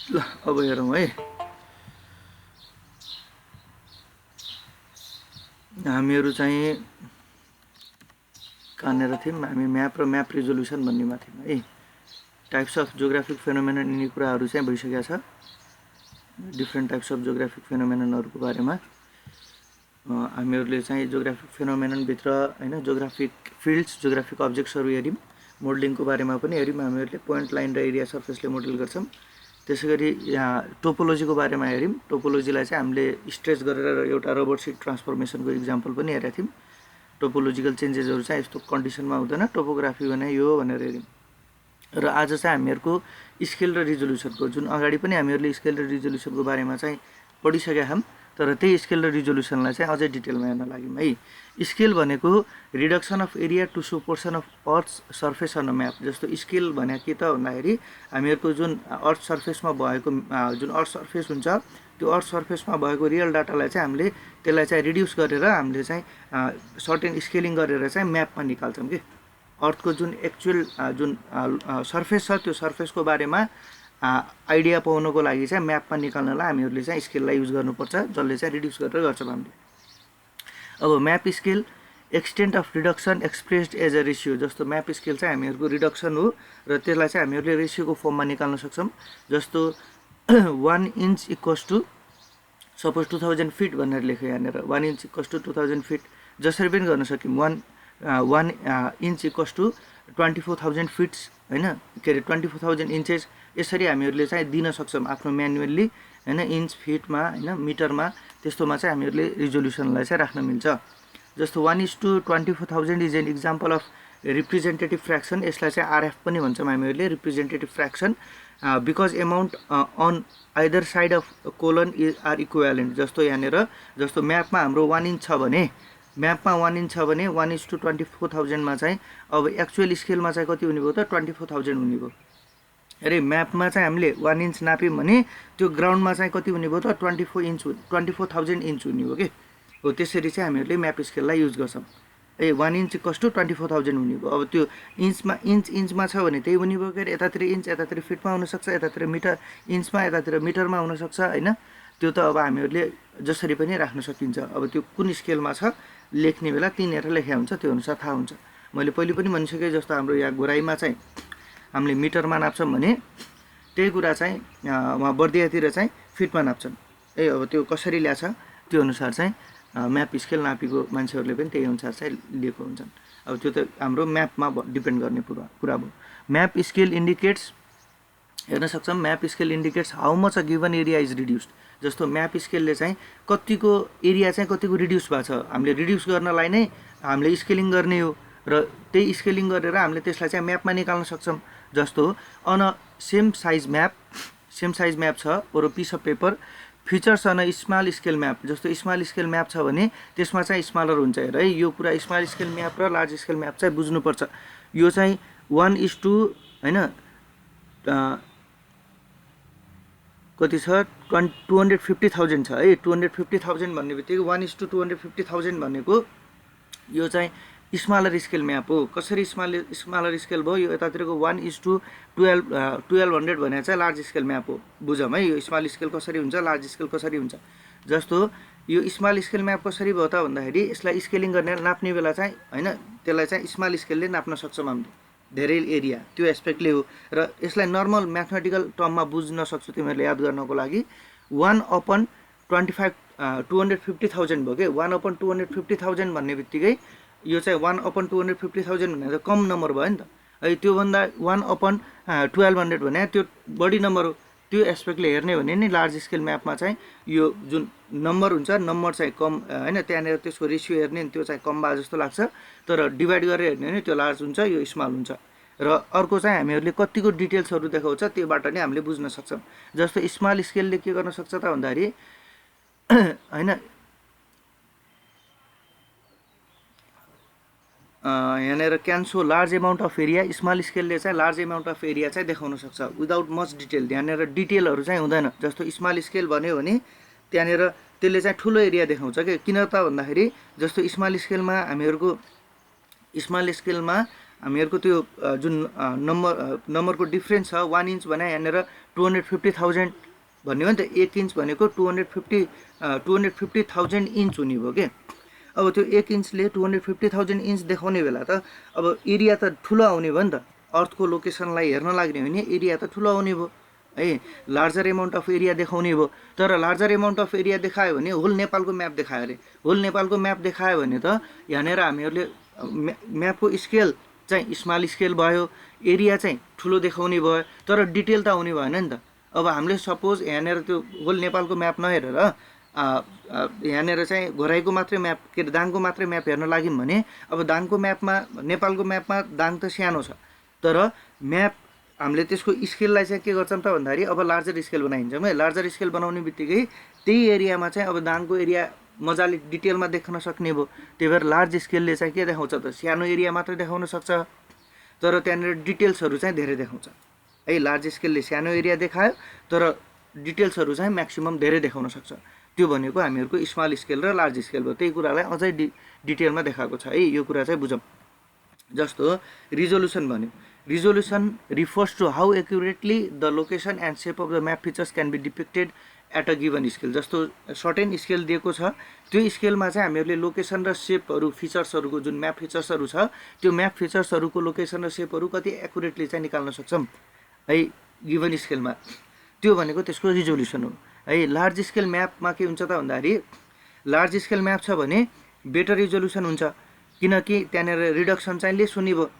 ल अब हेरौँ है। हामीहरू चाहिँ कहाँनिर थियौँ, हामी म्याप र म्याप रिजोल्युसन भन्नेमा थियौँ है। टाइप्स अफ जियोग्राफिक फेनोमेनन यिनी कुराहरू चाहिँ भइसकेको छ। डिफ्रेन्ट टाइप्स अफ जियोग्राफिक फेनोमेननहरूको बारेमा हामीहरूले चाहिँ जियोग्राफिक फेनोमेननभित्र होइन जियोग्राफिक फिल्ड्स, जियोग्राफिक अब्जेक्ट्सहरू हेऱ्यौँ। मोडलिङको बारेमा पनि हेऱ्यौँ हामीहरूले, पोइन्ट, लाइन र एरिया सर्फेसले मोडल गर्छौँ। त्यसै गरी यहाँ टोपोलोजीको बारेमा हेऱ्यौँ। टोपोलोजीलाई चाहिँ हामीले स्ट्रेच गरेर एउटा रबर सिट ट्रान्सफर्मेसनको इक्जाम्पल पनि हेरेका थियौँ। टोपोलोजिकल चेन्जेसहरू चाहिँ यस्तो कन्डिसनमा हुँदैन, टोपोग्राफी भने यो भनेर हेऱ्यौँ। र आज चाहिँ हामीहरूको स्केल र रिजोल्युसनको, जुन अगाडि पनि हामीहरूले स्केल र रिजोल्युसनको बारेमा चाहिँ पढिसकेका छौँ, तर त्यही स्केल र रिजोल्युसनलाई चाहिँ अझै डिटेलमा हेर्न लाग्यौँ है। स्केल भनेको reduction of area to so portion of earth surface on a map. जस्तो स्केल भने के त भन्दाखेरि हामीहरूको जुन अर्थ सर्फेसमा भएको जुन अर्थ सर्फेस हुन्छ, त्यो अर्थ सर्फेसमा भएको रियल डाटालाई चाहिँ हामीले त्यसलाई चाहिँ रिड्युस गरेर हामीले चाहिँ सर्टेन स्केलिङ गरेर चाहिँ म्यापमा निकाल्छौँ कि अर्थको जुन एक्चुअल जुन सर्फेस छ त्यो सर्फेसको बारेमा आइडिया पाउनको लागि चाहिँ म्यापमा निकाल्नलाई हामीहरूले चाहिँ स्केललाई युज गर्नुपर्छ, जसले चाहिँ रिड्युस गरेर गर्छौँ हामीले। अब map scale extent of reduction expressed as a ratio. जस्तो म्याप स्केल चाहिँ हामीहरूको रिडक्सन हो र त्यसलाई चाहिँ हामीहरूले रेसियोको फर्ममा निकाल्न सक्छौँ। जस्तो 1 inch equals to suppose 2000 feet भनेर लेख्यो यहाँनिर, 1 इन्च इक्वल्स टु 2000 फिट। जसरी पनि गर्न सक्यौँ, 1 इन्च इक्वल्स टु 24,000 फिट्स होइन, के अरे 24,000 इन्चेस। यसरी हामीहरूले चाहिँ दिन सक्छौँ आफ्नो म्यानुअल्ली होइन, इन्च फिटमा होइन मिटरमा, त्यस्तोमा चाहिँ हामीहरूले रिजोल्युसनलाई चाहिँ राख्न मिल्छ। जस्तो 1:24,000 is an example of representative fraction. यसलाई चाहिँ आरएफ पनि भन्छौँ हामीहरूले, representative fraction, because amount on either side of colon are equivalent. जस्तो यहाँनिर जस्तो म्यापमा हाम्रो 1 इन्च छ भने, म्यापमा 1 इन्च छ भने 1:24,000मा चाहिँ अब एक्चुअल स्केलमा चाहिँ कति हुने भयो त 24,000 हुने भयो। अरे म्यापमा चाहिँ हामीले 1 इन्च नाप्यौँ भने त्यो ग्राउन्डमा चाहिँ कति हुने भयो त 24,000 इन्च हुने हो कि हो। त्यसरी चाहिँ हामीहरूले म्याप स्केललाई युज गर्छौँ। 1 इन्च इक्वल्स टु 24,000 हुने भयो। अब त्यो इन्चमा छ भने त्यही हुने भयो, के अरे यतातिर इन्च यतातिर फिटमा हुनसक्छ, यतातिर मिटर इन्चमा यतातिर मिटरमा हुनसक्छ होइन। त्यो त अब हामीहरूले जसरी पनि राख्न सकिन्छ। अब त्यो कुन स्केलमा छ लेख्ने बेला तिनीहरू लेख्या हुन्छ, त्यो अनुसार थाहा हुन्छ। मैले पहिले पनि भनिसकेँ, जस्तो हाम्रो यहाँ घोराइमा चाहिँ हामीले मिटरमा नाप्छौँ भने त्यही कुरा चाहिँ वहाँ बर्दियातिर चाहिँ फिटमा नाप्छन्। अब त्यो कसरी ल्याछ त्यो अनुसार चाहिँ म्याप स्केल नापेको मान्छेहरूले पनि त्यही अनुसार चाहिँ लिएको हुन्छन्। अब त्यो त हाम्रो म्यापमा डिपेन्ड गर्ने कुरा भयो। म्याप स्केल इन्डिकेट्स, हेर्न सक्छौँ, map scale indicates how much a given area is reduced. जस्तो म्याप स्केलले चाहिँ कतिको एरिया चाहिँ कतिको रिड्युस भएको छ, हामीले रिड्युस गर्नलाई नै हामीले स्केलिङ गर्ने हो र त्यही स्केलिङ गरेर हामीले त्यसलाई चाहिँ म्यापमा निकाल्न सक्छौँ। जस्तो on a same size map छ or piece of paper features on a small scale map. जस्तो स्मल स्केल म्याप छ भने त्यसमा चाहिँ स्मलर हुन्छ। हेर है, यो कुरा स्मल स्केल म्याप र लार्ज स्केल म्याप चाहिँ बुझ्नुपर्छ। यो चाहिँ 1:2 होइन कति छ 250,000 छ है। 250,000 भन्ने बित्तिकै 1:250,000 भनेको यो चाहिँ स्मलर स्केल म्याप हो। कसरी स्मलर स्केल भयो, यो यतातिरको 1:1200 भने चाहिँ लार्ज स्केल म्याप हो। बुझौँ है, यो स्मल स्केल कसरी हुन्छ, लार्ज स्केल कसरी हुन्छ। जस्तो यो स्मल स्केल म्याप कसरी भयो त भन्दाखेरि यसलाई स्केलिङ गर्ने नाप्ने बेला चाहिँ होइन, त्यसलाई चाहिँ स्मल स्केलले नाप्न सक्छौँ हामीले, धेरै एरिया त्यो एस्पेक्टले हो। र यसलाई नर्मल म्याथमेटिकल टर्ममा बुझ्न सक्छु तिमीहरूले याद गर्नको लागि 1/25 250,000 भयो कि। 1/250,000 भन्ने बित्तिकै यो चाहिँ 1/250,000 भने त कम नम्बर भयो नि त है। त्योभन्दा 1/1200 भने त्यो बढी नम्बर हो। त्यो एस्पेक्टले हेर्ने भने नि लार्ज स्केल म्यापमा चाहिँ यो जुन नम्बर हुन्छ, नम्बर चाहिँ कम होइन, त्यहाँनिर त्यसको रेसियो हेर्ने नि त्यो चाहिँ कम भए जस्तो लाग्छ, तर डिभाइड गरेर हेर्ने नि त्यो लार्ज हुन्छ, यो स्मल हुन्छ। र अर्को चाहिँ हामीहरूले कतिको डिटेल्सहरू देखाउँछ त्योबाट नै हामीले बुझ्न सक्छौँ। जस्तो स्मल स्केलले के गर्न सक्छ त भन्दाखेरि होइन, यहाँनिर can show large amount of area. Small स्केलले चाहिँ लार्ज एमाउन्ट अफ एरिया चाहिँ देखाउन सक्छ विदाउट मच डिटेल। यहाँनिर डिटेलहरू चाहिँ हुँदैन। जस्तो स्मल स्केल भन्यो भने त्यहाँनिर त्यसले चाहिँ ठुलो एरिया देखाउँछ कि। किन त भन्दाखेरि जस्तो स्मल स्केलमा हामीहरूको स्मल स्केलमा हामीहरूको त्यो जुन नम्बरको डिफ्रेन्स छ 1 इन्च भने यहाँनिर 250,000 भन्ने हो नि त। 1 इन्च भनेको 250,000 इन्च हुने भयो के। अब त्यो 1 इन्चले 250,000 इन्च देखाउने बेला त अब एरिया त ठुलो आउने भयो नि त। अर्थको लोकेसनलाई हेर्न लाग्ने हो भने एरिया त ठुलो आउने भयो है, लार्जर एमाउन्ट अफ एरिया देखाउने भयो। तर लार्जर एमाउन्ट अफ एरिया देखायो भने होल नेपालको म्याप देखायो अरे। होल नेपालको म्याप देखायो भने त यहाँनिर हामीहरूले म्यापको स्केल चाहिँ स्मल स्केल भयो, एरिया चाहिँ ठुलो देखाउने भयो, तर डिटेल त आउने भएन नि त। अब हामीले सपोज यहाँनिर त्यो होल नेपालको म्याप नहेरेर यहाँनिर चाहिँ घोराइको मात्रै म्याप के अरे दाङको मात्रै म्याप हेर्न लाग्यौँ भने अब दाङको म्यापमा नेपालको म्यापमा दाङ त सानो छ, तर म्याप हामीले त्यसको स्केललाई चाहिँ के गर्छौँ त भन्दाखेरि अब लार्जर स्केल बनाइन्छौँ है। लार्जर स्केल बनाउने बित्तिकै त्यही एरियामा चाहिँ अब दाङको एरिया मजाले डिटेलमा देख्न सक्ने भयो। त्यही भएर लार्ज स्केलले चाहिँ के देखाउँछ त सानो एरिया मात्रै देखाउन सक्छ, तर त्यहाँनिर डिटेल्सहरू चाहिँ धेरै देखाउँछ है। लार्ज स्केलले सानो एरिया देखायो तर डिटेल्सहरू चाहिँ म्याक्सिमम धेरै देखाउन सक्छ। त्यो भनेको हामीहरूको स्मल स्केल र लार्ज स्केल भयो। त्यही कुरालाई अझै डिटेलमा देखाएको छ है। यो कुरा चाहिँ बुझौँ। जस्तो रिजोल्युसन भन्यो, resolution refers to how accurately the location and shape of the map features can be depicted at a given scale. जस्तो सर्टेन स्केल दिएको छ, त्यो स्केलमा चाहिँ हामीहरूले लोकेसन र सेपहरू फिचर्सहरूको जुन म्याप फिचर्सहरू छ त्यो म्याप फिचर्सहरूको लोकेसन र सेपहरू कति एक्युरेटली चाहिँ निकाल्न सक्छौँ है गिभन स्केलमा। त्यो भनेको त्यसको रिजोल्युसन हो है। लार्ज स्केल म्यापमा के हुन्छ त भन्दाखेरि लार्ज स्केल म्याप छ भने बेटर रिजोल्युसन हुन्छ, किनकि त्यहाँनिर रिडक्सन चाहिँ लेस हुने भयो।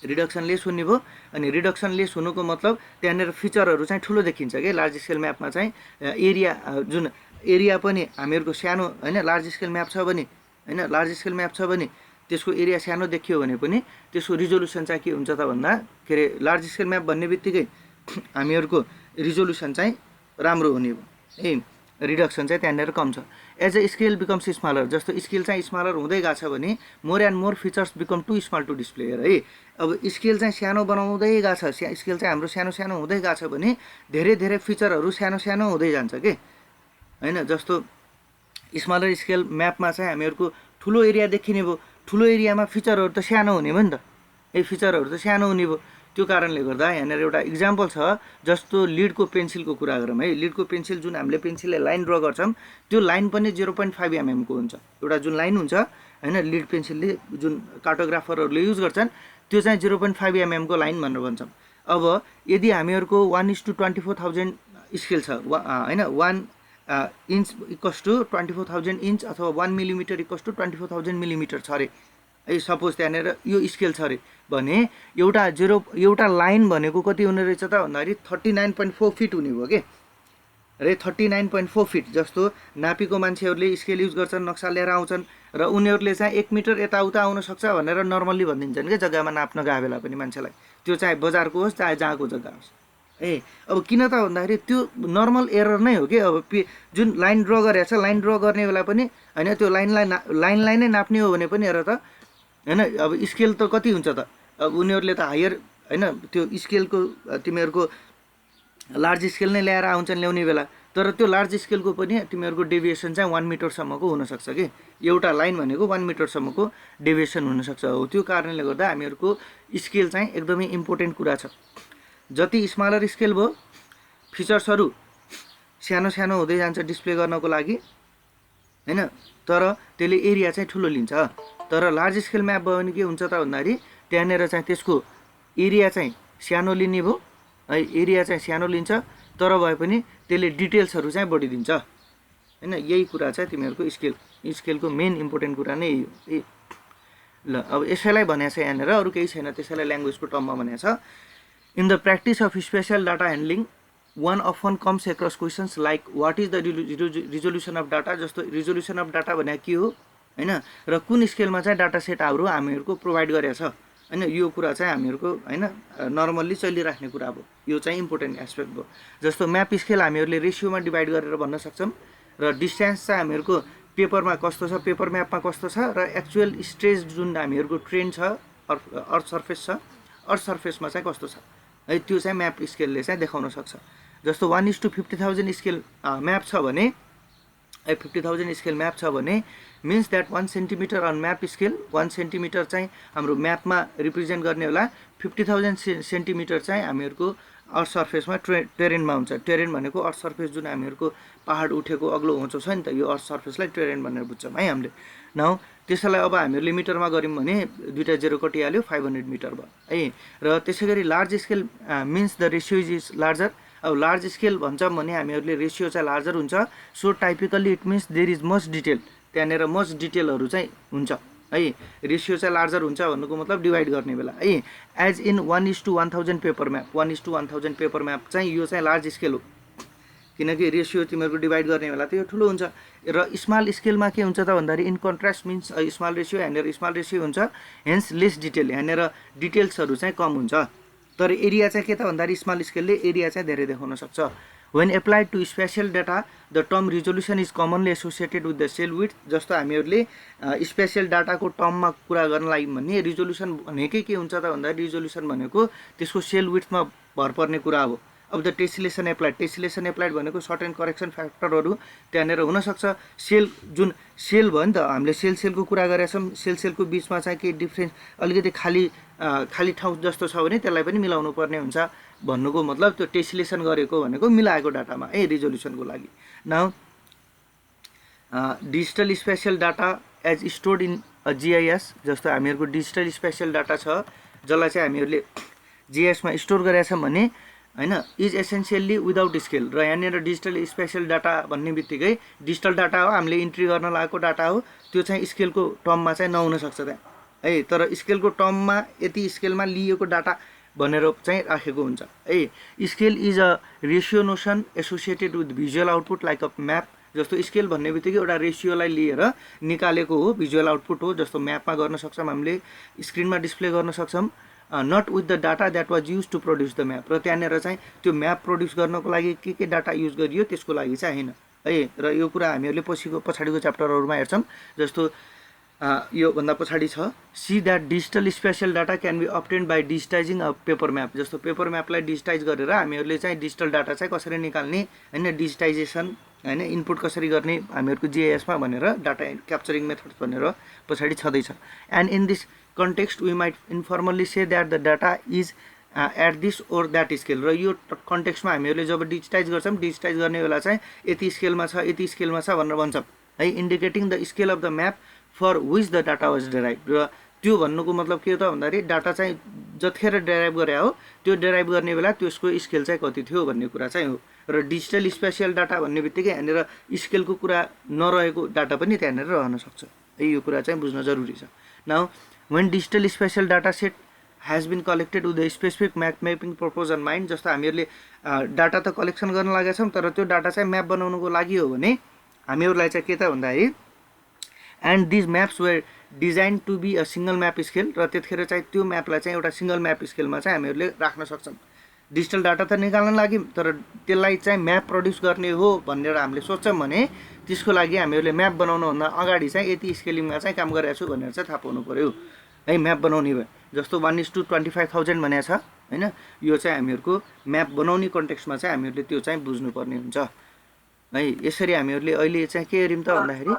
रिडक्सन लेस हुने भयो अनि रिडक्सन लेस हुनुको मतलब त्यहाँनिर फिचरहरू चाहिँ ठुलो देखिन्छ कि। लार्ज स्केल म्यापमा चाहिँ एरिया जुन एरिया पनि हामीहरूको सानो होइन, लार्ज स्केल म्याप छ भने होइन, लार्ज स्केल म्याप छ भने त्यसको एरिया सानो देखियो भने पनि त्यसको रिजोल्युसन चाहिँ के हुन्छ त भन्दा के अरे लार्ज स्केल म्याप भन्ने बित्तिकै हामीहरूको रिजोल्युसन चाहिँ राम्रो हुने भयो है, रिडक्सन चाहिँ त्यहाँनिर कम छ। As a scale becomes smaller, जस्तो स्केल चाहिँ स्मलर हुँदै गएको छ भने more and more features become too small to display है। अब स्केल चाहिँ सानो बनाउँदै गएको छ, स्केल चाहिँ हाम्रो सानो सानो हुँदै गएको छ भने धेरै धेरै फिचरहरू सानो सानो हुँदै जान्छ कि होइन। जस्तो स्मलर स्केल म्यापमा चाहिँ हामीहरूको ठुलो एरिया देखिने भयो, ठुलो एरियामा फिचरहरू त सानो हुने भयो नि त, फिचरहरू त सानो हुने भयो। त्यो कारणले गर्दा यहाँनिर एउटा इक्जाम्पल छ, जस्तो लिडको पेन्सिलको कुरा गरौँ है। लिडको पेन्सिल जुन हामीले पेन्सिलले लाइन ड्र गर्छौँ त्यो लाइन पनि 0.5 mm को हुन्छ। एउटा जुन लाइन हुन्छ होइन लिड पेन्सिलले जुन कार्टोग्राफरहरूले युज गर्छन् त्यो चाहिँ 0.5 mm को लाइन भनेर भन्छौँ। अब यदि हामीहरूको 1:24,000 स्केल छ होइन, 1 इन्च इक्वल्स टु 24,000 इन्च अथवा 1 मिलिमिटर इक्वल्स टु 24,000 मिलिमिटर छ अरे है। सपोज त्यहाँनिर यो स्केल छ अरे भने एउटा लाइन भनेको कति हुने रहेछ त भन्दाखेरि 39.4 फिट हुने भयो कि रे। 39.4 फिट जस्तो नापीको मान्छेहरूले स्केल युज गर्छन्, नक्सा लिएर आउँछन् र उनीहरूले चाहिँ 1 मिटर यताउता आउन सक्छ भनेर नर्मल्ली भनिदिन्छन् कि जग्गामा नाप्न गए बेला पनि मान्छेलाई, त्यो चाहे बजारको होस् चाहे जहाँको जग्गा होस् है। अब किन त भन्दाखेरि त्यो नर्मल एरर नै हो कि। अब जुन लाइन ड्र गरेको छ, लाइन ड्र गर्ने बेला पनि होइन त्यो लाइनलाई नै नाप्ने हो भने पनि हेर त होइन। अब स्केल त कति हुन्छ त, अब उनीहरूले त हायर होइन त्यो स्केलको तिमीहरूको लार्ज स्केल नै ल्याएर आउँछन् ल्याउने बेला, तर त्यो लार्ज स्केलको पनि तिमीहरूको डेभिएसन चाहिँ 1 मिटरसम्मको हुनसक्छ कि। एउटा लाइन भनेको 1 मिटरसम्मको डेभिएसन हुनसक्छ हो। त्यो कारणले गर्दा हामीहरूको स्केल चाहिँ एकदमै इम्पोर्टेन्ट कुरा छ। जति स्मलर स्केल भयो फिचर्सहरू सानो सानो हुँदै जान्छ डिस्प्ले गर्नको लागि होइन, तर त्यसले एरिया चाहिँ ठुलो लिन्छ। तर लार्ज स्केल म्याप भयो भने के हुन्छ त भन्दाखेरि त्यहाँनिर चाहिँ त्यसको एरिया चाहिँ सानो लिने भयो है, एरिया चाहिँ सानो लिन्छ तर भए पनि त्यसले डिटेल्सहरू चाहिँ बढी दिन्छ होइन। यही कुरा चाहिँ तिमीहरूको स्केलको मेन इम्पोर्टेन्ट कुरा नै यही हो। ल अब यसैलाई भनेको छ यहाँनिर, अरू केही छैन, त्यसैलाई ल्याङ्ग्वेजको टर्ममा भनेको छ। In the practice of special data handling one often comes across questions like what is the resolution of data। जस्तो रिजोल्युसन अफ डाटा भनेको के हो होइन, र कुन स्केलमा चाहिँ डाटा सेटहरू हामीहरूको प्रोभाइड गरेको छ होइन। यो कुरा चाहिँ हामीहरूको होइन नर्मल्ली चलिराख्ने कुरा हो, यो चाहिँ इम्पोर्टेन्ट एस्पेक्ट भयो। जस्तो म्याप स्केल हामीहरूले रेसियोमा डिभाइड गरेर भन्न सक्छौँ, र डिस्टेन्स चाहिँ हामीहरूको पेपरमा कस्तो छ, पेपर म्यापमा कस्तो छ, र एक्चुअल स्ट्रेच जुन हामीहरूको ट्रेन छ अर्थ सर्फेस छ, अर्थ सर्फेसमा चाहिँ कस्तो छ है, त्यो चाहिँ म्याप स्केलले चाहिँ देखाउन सक्छ। जस्तो 1:50,000 स्केल म्याप छ भने 50,000 स्केल म्याप छ भने means that 1 centimetre on map scale 1 centimetre चाहिँ हाम्रो म्यापमा रिप्रेजेन्ट गर्ने होला 50,000 सेन्टिमिटर चाहिँ हामीहरूको अर्थ सर्फेसमा टेरेनमा हुन्छ। टेरेन भनेको अर्थ सर्फेस जुन हामीहरूको पहाड उठेको अग्लो होचो छ नि त यो अर्थ सर्फेसलाई टेरेन भनेर बुझ्छौँ है हामीले। नाउ त्यसैलाई अब हामीहरूले मिटरमा गऱ्यौँ भने दुईटा जेरो कटिहाल्यो 500 मिटर भयो है। र त्यसै गरी large scale means the ratio is larger. अब लार्ज स्केल भन्छौँ भने हामीहरूले रेसियो चाहिँ लार्जर हुन्छ। So typically it means there is much detail, त्यहाँनिर मच डिटेलहरू चाहिँ हुन्छ है। रेसियो चाहिँ लार्जर हुन्छ भन्नुको मतलब डिभाइड गर्ने बेला है। As in 1:1000 paper map, 1:1000 paper map चाहिँ यो चाहिँ लार्ज स्केल हो, किनकि रेसियो तिमीहरूको डिभाइड गर्ने बेला त यो ठुलो हुन्छ। र स्मल स्केलमा के हुन्छ त भन्दाखेरि in contrast means small ratio, यहाँनिर स्मल रेसियो हुन्छ, हेन्स लेस डिटेल, यहाँनिर डिटेल्सहरू चाहिँ कम हुन्छ। तर एरिया चाहिँ के त भन्दाखेरि स्मल स्केलले एरिया चाहिँ धेरै देखाउन सक्छ। When applied to spatial data the term resolution is commonly associated with the cell width. जस्तो हामीहरूले स्पेसल डाटाको टर्ममा कुरा गर्न लागि भने रिजोल्युसन भनेकै के हुन्छ त भन्दाखेरि रिजोल्युसन भनेको त्यसको सेल विड्थमा भर पर्ने कुरा हो। अब द टेसिलेसन एप्लाइड भनेको सर्ट एन्ड करेक्सन फ्याक्टरहरू त्यहाँनिर हुनसक्छ। सेल जुन सेल भयो नि त हामीले सेलको कुरा गरेका छौँ, सेलको बिचमा चाहिँ केही डिफ्रेन्स अलिकति खाली ठाउँ जस्तो छ भने त्यसलाई पनि मिलाउनु पर्ने हुन्छ भन्नुको मतलब त्यो टेसिलेसन गरेको भनेको मिलाएको डाटामा है रिजोल्युसनको लागि। Now digital spatial data as stored in GIS, जस्तो हामीहरूको डिजिटल स्पेसल डाटा छ जसलाई चाहिँ हामीहरूले जिआइएसमा स्टोर गरेका छौँ भने हैन इज एसेन्सियल्ली विदाउट स्केल। र यहाँनिर डिजिटल स्पेसल डाटा भन्ने बित्तिकै डिजिटल डाटा हो, हामीले इन्ट्री गर्न लागेको डाटा हो, त्यो चाहिँ स्केलको टर्ममा चाहिँ नहुन सक्छ त्यहाँ है। तर स्केलको टर्ममा यति स्केलमा लिएको डाटा भनेर चाहिँ राखेको हुन्छ है। Scale is a ratio notion associated with visual output like a map. जस्तो स्केल भन्ने बित्तिकै एउटा रेसियोलाई लिएर निकालेको हो, भिजुअल आउटपुट हो, जस्तो म्यापमा गर्न सक्छौँ हामीले, स्क्रिनमा डिस्प्ले गर्न सक्छौँ। Not with the data that was used to produce the map. र त्यहाँनिर चाहिँ त्यो म्याप प्रड्युस गर्नको लागि के डाटा युज गरियो त्यसको लागि चाहिँ होइन है। र यो कुरा हामीहरूले पछाडिको च्याप्टरहरूमा हेर्छौँ। जस्तो योभन्दा पछाडि छ see that digital spatial data can be obtained by digitising a paper map. जस्तो पेपर म्यापलाई डिजिटाइज गरेर हामीहरूले चाहिँ डिजिटल डाटा चाहिँ कसरी निकाल्ने होइन, डिजिटाइजेसन होइन, इनपुट कसरी गर्ने हामीहरूको जिआइएसमा भनेर डाटा क्याप्चरिङ मेथड्स भनेर पछाडि छँदैछ। And in this context we might informally say that the data is at this or that scale। र यो कन्टेक्स्टमा हामीहरूले जब डिजिटाइज गर्छौँ, डिजिटाइज गर्ने बेला चाहिँ यति स्केलमा छ यति स्केलमा छ भनेर भन्छौँ है, indicating the scale of the map for which the data was derive. र त्यो भन्नुको मतलब के हो त भन्दाखेरि डाटा चाहिँ जतिखेर डेराइभ गरे हो त्यो डेराइभ गर्ने बेला त्यसको स्केल चाहिँ कति थियो भन्ने कुरा चाहिँ हो। र डिजिटल स्पेसल डाटा भन्ने बित्तिकै यहाँनिर स्केलको कुरा नरहेको डाटा पनि त्यहाँनिर रहन सक्छ है, यो कुरा चाहिँ बुझ्न जरुरी छ। Now when digital spatial data set has been collected with a specific map mapping purpose in mind। जस्तो हामीहरूले डाटा त कलेक्सन गर्न लागेका छौँ तर त्यो डाटा चाहिँ म्याप बनाउनुको लागि हो भने हामीहरूलाई चाहिँ के त भन्दाखेरि and these maps were designed to be a single map scale. र त्यतिखेर चाहिँ त्यो म्यापलाई चाहिँ एउटा सिङ्गल म्याप स्केलमा चाहिँ हामीहरूले राख्न सक्छौँ। डिजिटल डाटा त निकाल्न लागि तर त्यसलाई चाहिँ म्याप प्रड्युस गर्ने हो भनेर हामीले सोच्छौँ भने त्यसको लागि हामीहरूले म्याप बनाउनुभन्दा अगाडि चाहिँ यति स्केलिङमा चाहिँ काम गरेको छु भनेर चाहिँ थाहा पाउनु पऱ्यो है। म्याप बनाउने भयो जस्तो 1:25,000 भनेको छ होइन, यो चाहिँ हामीहरूको म्याप बनाउने कन्टेक्स्टमा चाहिँ हामीहरूले त्यो चाहिँ बुझ्नुपर्ने हुन्छ है। यसरी हामीहरूले अहिले चाहिँ के हेऱ्यौँ त भन्दाखेरि